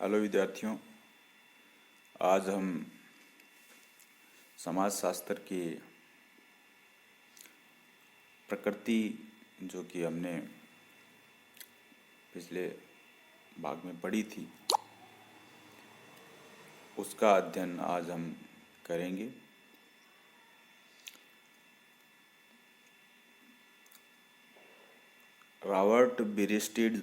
Hello विद्यार्थियों। आज हम समाजशास्त्र की प्रकृति जो कि हमने पिछले भाग में पढ़ी थी उसका अध्ययन आज हम करेंगे। रॉबर्ट बेरेस्टेड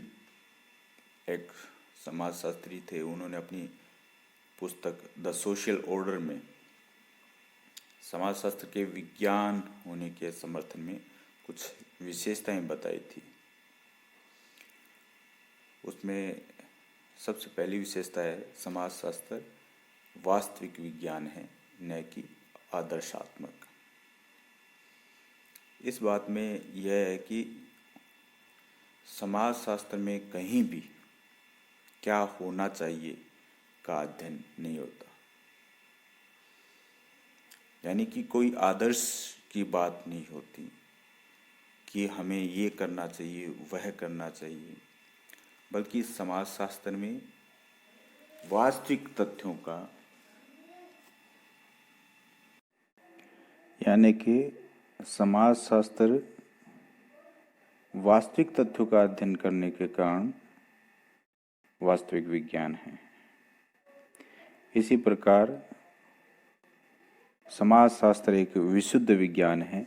एक समाजशास्त्री थे। उन्होंने अपनी पुस्तक द सोशल ऑर्डर में समाजशास्त्र के विज्ञान होने के समर्थन में कुछ विशेषताएं बताई थी। उसमें सबसे पहली विशेषता है समाजशास्त्र वास्तविक विज्ञान है, न कि आदर्शात्मक। इस बात में यह है कि समाजशास्त्र में कहीं भी क्या होना चाहिए का अध्ययन नहीं होता, यानी कि कोई आदर्श की बात नहीं होती कि हमें ये करना चाहिए वह करना चाहिए, बल्कि समाजशास्त्र में वास्तविक तथ्यों का यानी कि समाजशास्त्र वास्तविक तथ्यों का अध्ययन करने के कारण वास्तविक विज्ञान है। इसी प्रकार समाजशास्त्र एक विशुद्ध विज्ञान है,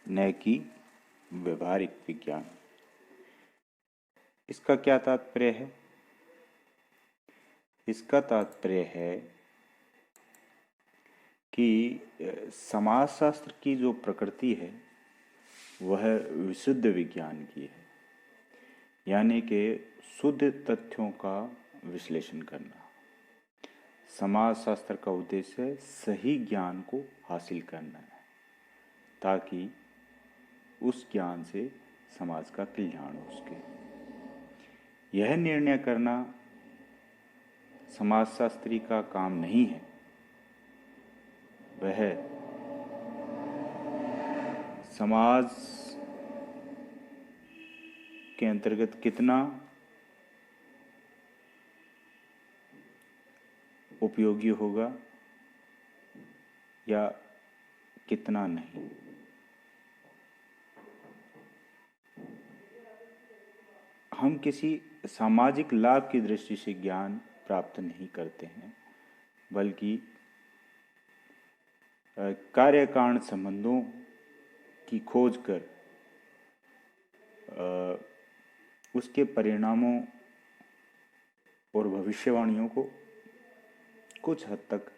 न कि व्यवहारिक विज्ञान। इसका क्या तात्पर्य है? इसका तात्पर्य है कि समाजशास्त्र की जो प्रकृति है वह विशुद्ध विज्ञान की है, यानी कि शुद्ध तथ्यों का विश्लेषण करना। समाजशास्त्र का उद्देश्य सही ज्ञान को हासिल करना है ताकि उस ज्ञान से समाज का कल्याण हो सके। यह निर्णय करना समाजशास्त्री का काम नहीं है। वह समाज के अंतर्गत कितना उपयोगी होगा या कितना नहीं। हम किसी सामाजिक लाभ की दृष्टि से ज्ञान प्राप्त नहीं करते हैं, बल्कि कार्यकारण संबंधों की खोज कर उसके परिणामों और भविष्यवाणियों को कुछ हद तक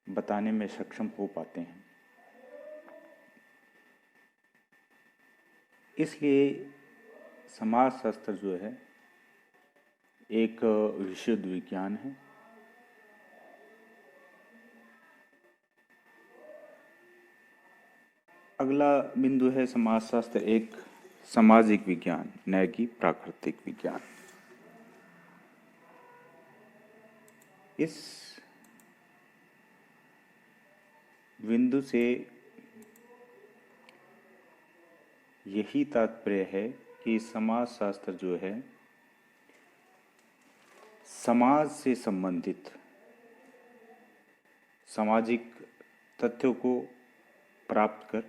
बताने में सक्षम हो पाते हैं। इसलिए समाजशास्त्र जो है एक विशुद्ध विज्ञान है। अगला बिंदु है समाजशास्त्र एक सामाजिक विज्ञान, न कि प्राकृतिक विज्ञान। इस बिंदु से यही तात्पर्य है कि समाजशास्त्र जो है समाज से संबंधित सामाजिक तथ्यों को प्राप्त कर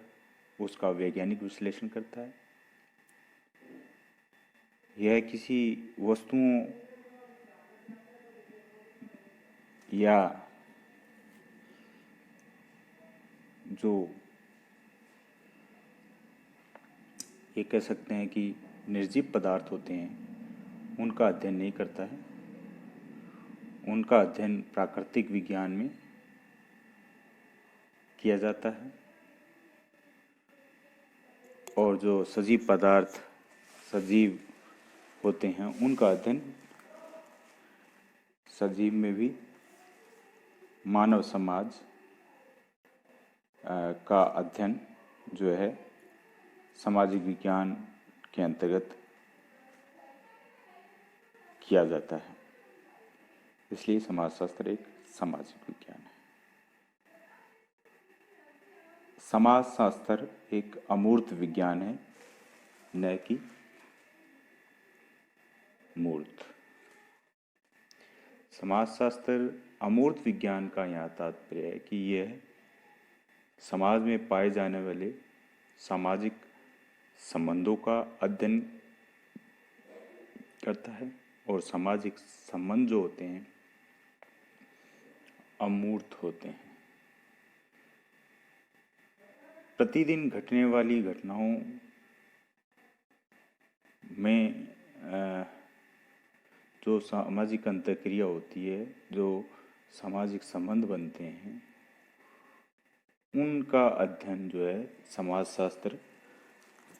उसका वैज्ञानिक विश्लेषण करता है। यह किसी वस्तुओं या जो ये कह सकते हैं कि निर्जीव पदार्थ होते हैं उनका अध्ययन नहीं करता है। उनका अध्ययन प्राकृतिक विज्ञान में किया जाता है, और जो सजीव पदार्थ सजीव होते हैं उनका अध्ययन सजीव में भी मानव समाज का अध्ययन जो है सामाजिक विज्ञान के अंतर्गत किया जाता है। इसलिए समाजशास्त्र एक सामाजिक विज्ञान है। समाजशास्त्र एक अमूर्त विज्ञान है, न कि मूर्त। समाजशास्त्र अमूर्त विज्ञान का यहाँ तात्पर्य है कि यह समाज में पाए जाने वाले सामाजिक संबंधों का अध्ययन करता है और सामाजिक संबंध जो होते हैं अमूर्त होते हैं। प्रतिदिन घटने वाली घटनाओं में जो सामाजिक अंतःक्रिया होती है, जो सामाजिक संबंध बनते हैं, उनका अध्ययन जो है समाजशास्त्र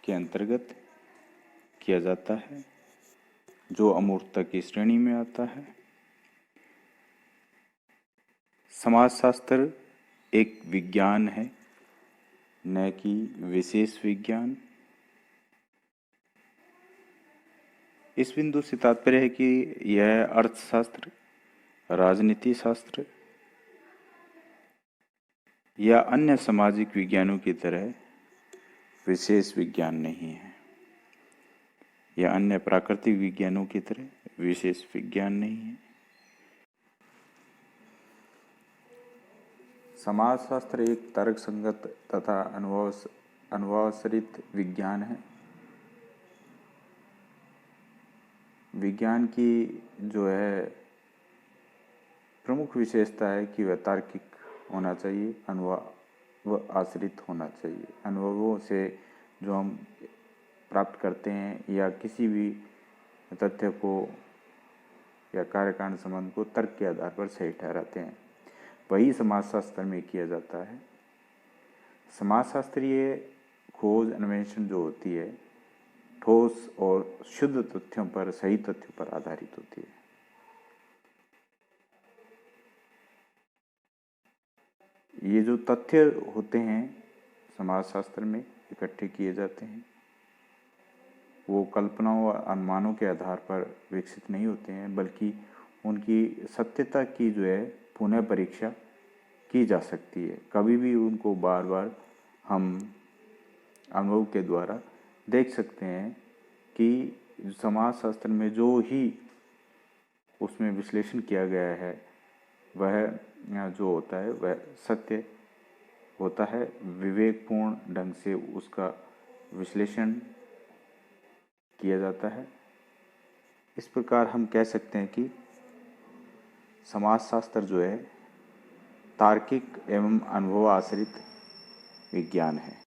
के अंतर्गत किया जाता है, जो अमूर्तता की श्रेणी में आता है। समाजशास्त्र एक विज्ञान है, न कि विशेष विज्ञान। इस बिंदु से तात्पर्य है कि यह अर्थशास्त्र, राजनीति शास्त्र या अन्य सामाजिक विज्ञानों की तरह विशेष विज्ञान नहीं है, या अन्य प्राकृतिक विज्ञानों की तरह विशेष विज्ञान नहीं है। समाजशास्त्र एक तर्कसंगत तथा अनुभवाश्रित विज्ञान है। विज्ञान की जो है प्रमुख विशेषता है कि वह तार्किक होना चाहिए, अनुभव आश्रित होना चाहिए। अनुभवों से जो हम प्राप्त करते हैं या किसी भी तथ्य को या कार्यकारण संबंध को तर्क के आधार पर सही ठहराते हैं, वही समाजशास्त्र में किया जाता है। समाजशास्त्रीय खोज अन्वेषण जो होती है ठोस और शुद्ध तथ्यों पर, सही तथ्यों पर आधारित होती है। ये जो तथ्य होते हैं समाजशास्त्र में इकट्ठे किए जाते हैं, वो कल्पनाओं और अनुमानों के आधार पर विकसित नहीं होते हैं, बल्कि उनकी सत्यता की जो है पुनः परीक्षा की जा सकती है। कभी भी उनको बार बार हम अनुभव के द्वारा देख सकते हैं कि समाजशास्त्र में जो ही उसमें विश्लेषण किया गया है वह जो होता है वह सत्य होता है। विवेकपूर्ण ढंग से उसका विश्लेषण किया जाता है। इस प्रकार हम कह सकते हैं कि समाजशास्त्र जो है तार्किक एवं अनुभव आश्रित विज्ञान है।